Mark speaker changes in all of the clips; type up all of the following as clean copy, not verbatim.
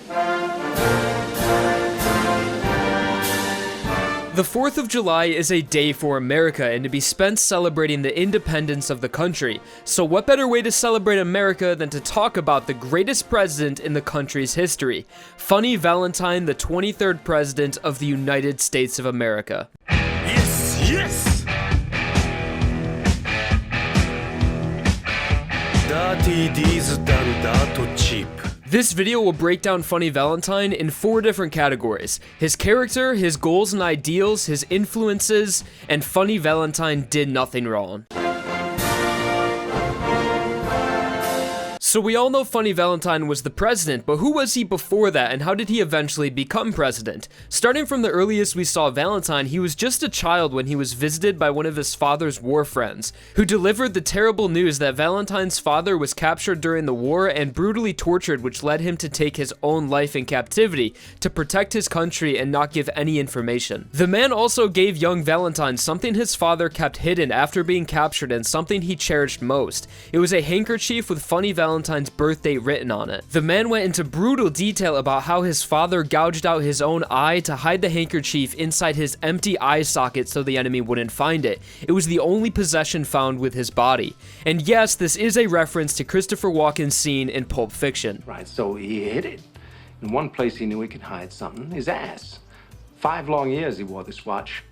Speaker 1: The 4th of July is a day for America and to be spent celebrating the independence of the country. So what better way to celebrate America than to talk about the greatest president in the country's history, Funny Valentine, the 23rd president of the United States of America.
Speaker 2: Yes, yes! Dirty diesel done cheap.
Speaker 1: This video will break down Funny Valentine in 4 different categories: his character, his goals and ideals, his influences, and Funny Valentine did nothing wrong. So we all know Funny Valentine was the president, but who was he before that and how did he eventually become president? Starting from the earliest we saw Valentine, he was just a child when he was visited by one of his father's war friends, who delivered the terrible news that Valentine's father was captured during the war and brutally tortured, which led him to take his own life in captivity to protect his country and not give any information. The man also gave young Valentine something his father kept hidden after being captured and something he cherished most. It was a handkerchief with Funny Valentine's birthday written on it. The man went into brutal detail about how his father gouged out his own eye to hide the handkerchief inside his empty eye socket so the enemy wouldn't find it. It was the only possession found with his body. And yes, this is a reference to Christopher Walken's scene in Pulp Fiction.
Speaker 3: Right, so he hid it. In one place he knew he could hide something, his ass. 5 long years he wore this watch.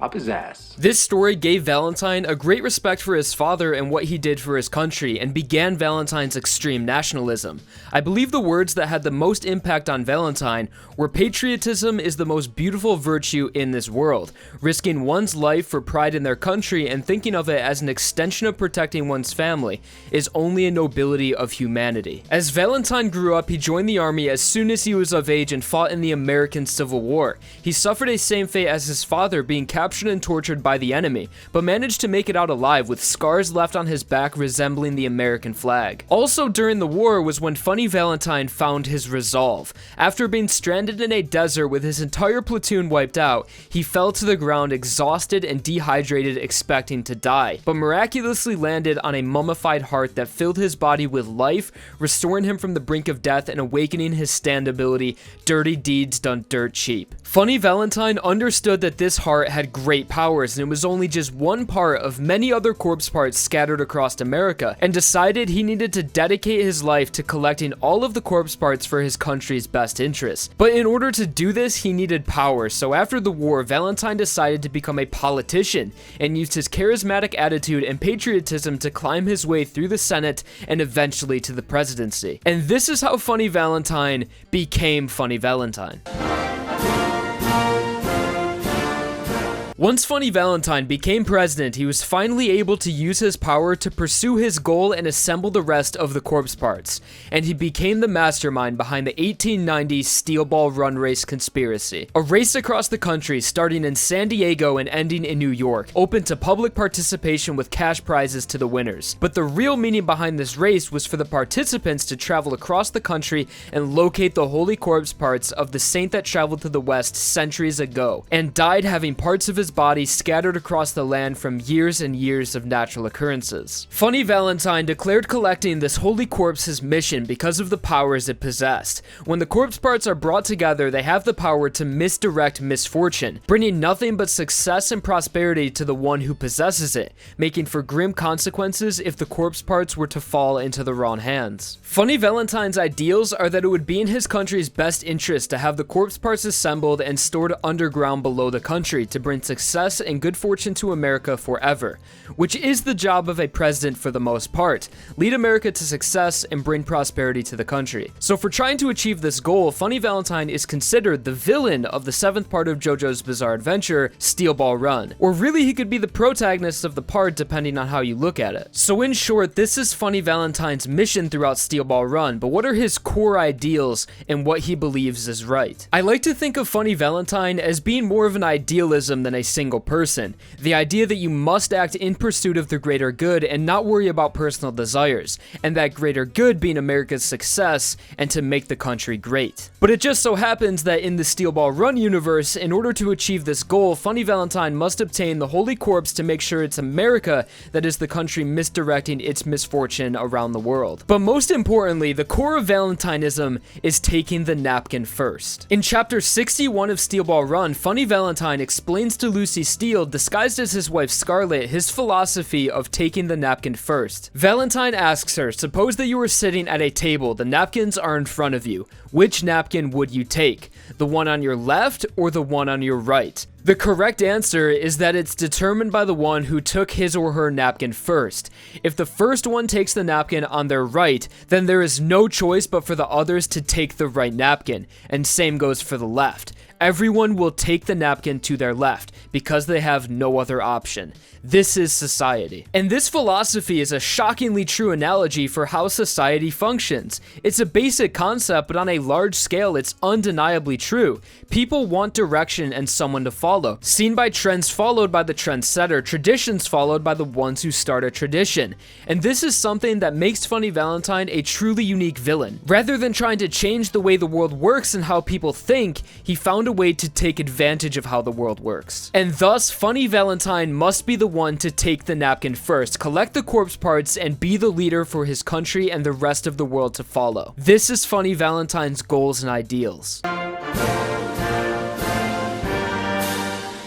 Speaker 3: Up his ass.
Speaker 1: This story gave Valentine a great respect for his father and what he did for his country, and began Valentine's extreme nationalism. I believe the words that had the most impact on Valentine were, "Patriotism is the most beautiful virtue in this world. Risking one's life for pride in their country and thinking of it as an extension of protecting one's family is only a nobility of humanity." As Valentine grew up, he joined the army as soon as he was of age and fought in the American Civil War. He suffered a same fate as his father, being captured and tortured by the enemy, but managed to make it out alive with scars left on his back resembling the American flag. Also during the war was when Funny Valentine found his resolve. After being stranded in a desert with his entire platoon wiped out, he fell to the ground exhausted and dehydrated, expecting to die, but miraculously landed on a mummified heart that filled his body with life, restoring him from the brink of death and awakening his stand ability, dirty deeds done dirt cheap. Funny Valentine understood that this heart had great powers and it was only just one part of many other corpse parts scattered across America, and decided he needed to dedicate his life to collecting all of the corpse parts for his country's best interests. But in order to do this, he needed power, so after the war, Valentine decided to become a politician and used his charismatic attitude and patriotism to climb his way through the Senate and eventually to the presidency. And this is how Funny Valentine became Funny Valentine. Once Funny Valentine became president, he was finally able to use his power to pursue his goal and assemble the rest of the corpse parts, and he became the mastermind behind the 1890 Steel Ball Run Race conspiracy, a race across the country starting in San Diego and ending in New York, open to public participation with cash prizes to the winners. But the real meaning behind this race was for the participants to travel across the country and locate the holy corpse parts of the saint that traveled to the west centuries ago, and died having parts of his body scattered across the land from years and years of natural occurrences. Funny Valentine declared collecting this holy corpse his mission because of the powers it possessed. When the corpse parts are brought together, they have the power to misdirect misfortune, bringing nothing but success and prosperity to the one who possesses it, making for grim consequences if the corpse parts were to fall into the wrong hands. Funny Valentine's ideals are that it would be in his country's best interest to have the corpse parts assembled and stored underground below the country to bring success and good fortune to America forever, which is the job of a president for the most part: lead America to success and bring prosperity to the country. So for trying to achieve this goal, Funny Valentine is considered the villain of the 7th part of JoJo's Bizarre Adventure, Steel Ball Run. Or really, he could be the protagonist of the part depending on how you look at it. So in short, this is Funny Valentine's mission throughout Steel Ball Run, but what are his core ideals and what he believes is right? I like to think of Funny Valentine as being more of an idealism than a a single person. The idea that you must act in pursuit of the greater good and not worry about personal desires, and that greater good being America's success and to make the country great. But it just so happens that in the Steel Ball Run universe, in order to achieve this goal, Funny Valentine must obtain the Holy Corpse to make sure it's America that is the country misdirecting its misfortune around the world. But most importantly, the core of Valentinism is taking the napkin first. In chapter 61 of Steel Ball Run, Funny Valentine explains to Lucy Steele, disguised as his wife Scarlet, his philosophy of taking the napkin first. Valentine asks her, suppose that you were sitting at a table, the napkins are in front of you. Which napkin would you take? The one on your left or the one on your right? The correct answer is that it's determined by the one who took his or her napkin first. If the first one takes the napkin on their right, then there is no choice but for the others to take the right napkin, and same goes for the left. Everyone will take the napkin to their left because they have no other option. This is society. And this philosophy is a shockingly true analogy for how society functions. It's a basic concept, but on a large scale, it's undeniably true. People want direction and someone to follow. Seen by trends followed by the trendsetter, traditions followed by the ones who start a tradition. And this is something that makes Funny Valentine a truly unique villain. Rather than trying to change the way the world works and how people think, he found a way to take advantage of how the world works. And thus, Funny Valentine must be the one to take the napkin first, collect the corpse parts, and be the leader for his country and the rest of the world to follow. This is Funny Valentine's goals and ideals.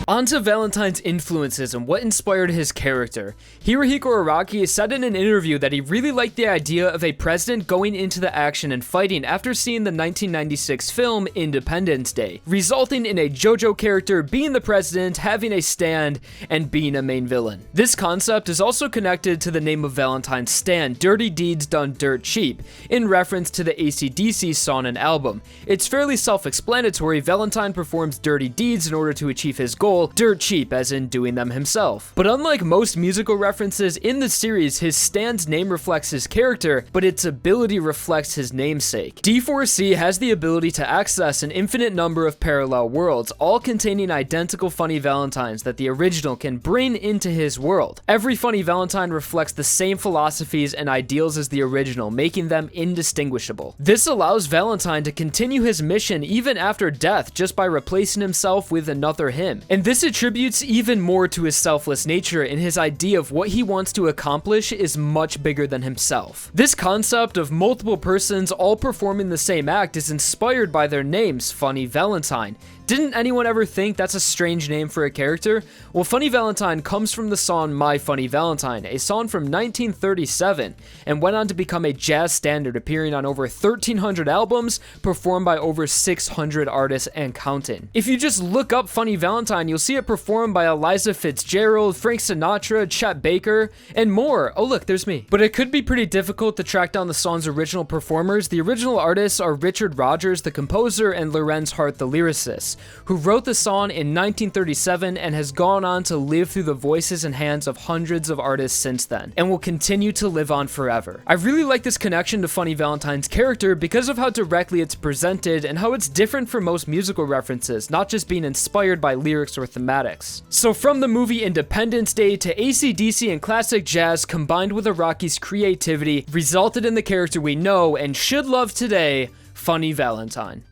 Speaker 1: On to Valentine's influences and what inspired his character. Hirohiko Araki said in an interview that he really liked the idea of a president going into the action and fighting after seeing the 1996 film Independence Day, resulting in a JoJo character being the president, having a stand, and being a main villain. This concept is also connected to the name of Valentine's stand, Dirty Deeds Done Dirt Cheap, in reference to the AC/DC seinen album. It's fairly self-explanatory. Valentine performs dirty deeds in order to achieve his goal, dirt cheap as in doing them himself. But unlike most musical references in the series, his stand's name reflects his character, but its ability reflects his namesake. D4C has the ability to access an infinite number of parallel worlds, all containing identical Funny Valentines that the original can bring into his world. Every Funny Valentine reflects the same philosophies and ideals as the original, making them indistinguishable. This allows Valentine to continue his mission even after death just by replacing himself with another him. And this attributes even more to his selfless nature, and his idea of what he wants to accomplish is much bigger than himself. This concept of multiple persons all performing the same act is inspired by their names, Funny Valentine. Didn't anyone ever think that's a strange name for a character? Well, Funny Valentine comes from the song My Funny Valentine, a song from 1937, and went on to become a jazz standard, appearing on over 1,300 albums, performed by over 600 artists and counting. If you just look up Funny Valentine, you'll see it performed by Eliza Fitzgerald, Frank Sinatra, Chet Baker, and more. Oh look, there's me. But it could be pretty difficult to track down the song's original performers. The original artists are Richard Rodgers, the composer, and Lorenz Hart, the lyricist, who wrote the song in 1937 and has gone on to live through the voices and hands of hundreds of artists since then, and will continue to live on forever. I really like this connection to Funny Valentine's character because of how directly it's presented and how it's different from most musical references, not just being inspired by lyrics or thematics. So from the movie Independence Day to AC/DC and classic jazz combined with Araki's creativity resulted in the character we know and should love today, Funny Valentine.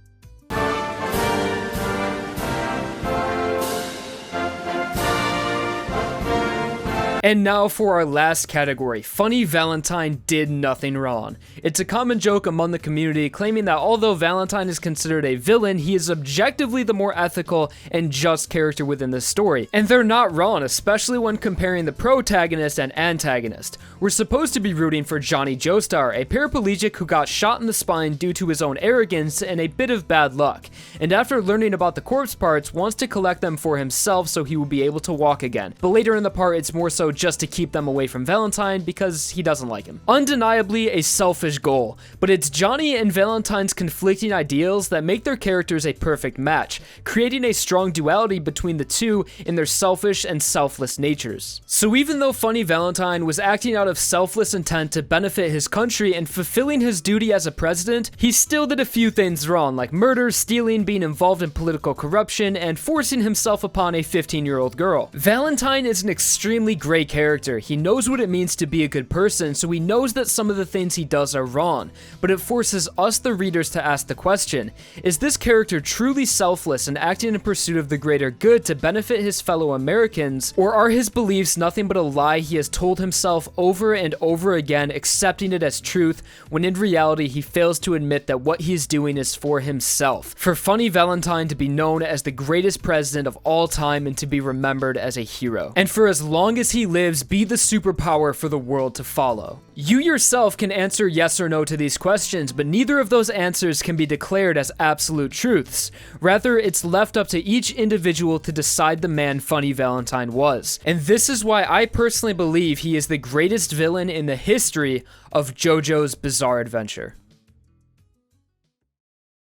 Speaker 1: And now for our last category, Funny Valentine did nothing wrong. It's a common joke among the community claiming that although Valentine is considered a villain, he is objectively the more ethical and just character within the story. And they're not wrong, especially when comparing the protagonist and antagonist. We're supposed to be rooting for Johnny Joestar, a paraplegic who got shot in the spine due to his own arrogance and a bit of bad luck, and after learning about the corpse parts, wants to collect them for himself so he will be able to walk again. But later in the part, it's more so just to keep them away from Valentine because he doesn't like him. Undeniably a selfish goal, but it's Johnny and Valentine's conflicting ideals that make their characters a perfect match, creating a strong duality between the two in their selfish and selfless natures. So even though Funny Valentine was acting out of selfless intent to benefit his country and fulfilling his duty as a president, he still did a few things wrong, like murder, stealing, being involved in political corruption, and forcing himself upon a 15-year-old girl. Valentine is an extremely great character. He knows what it means to be a good person, so he knows that some of the things he does are wrong, but it forces us, the readers, to ask the question, is this character truly selfless and acting in pursuit of the greater good to benefit his fellow Americans, or are his beliefs nothing but a lie he has told himself over and over again, accepting it as truth, when in reality he fails to admit that what he is doing is for himself? For Funny Valentine to be known as the greatest president of all time and to be remembered as a hero, and for as long as he lives, be the superpower for the world to follow. You yourself can answer yes or no to these questions, but neither of those answers can be declared as absolute truths. Rather, it's left up to each individual to decide the man Funny Valentine was. And this is why I personally believe he is the greatest villain in the history of JoJo's Bizarre Adventure.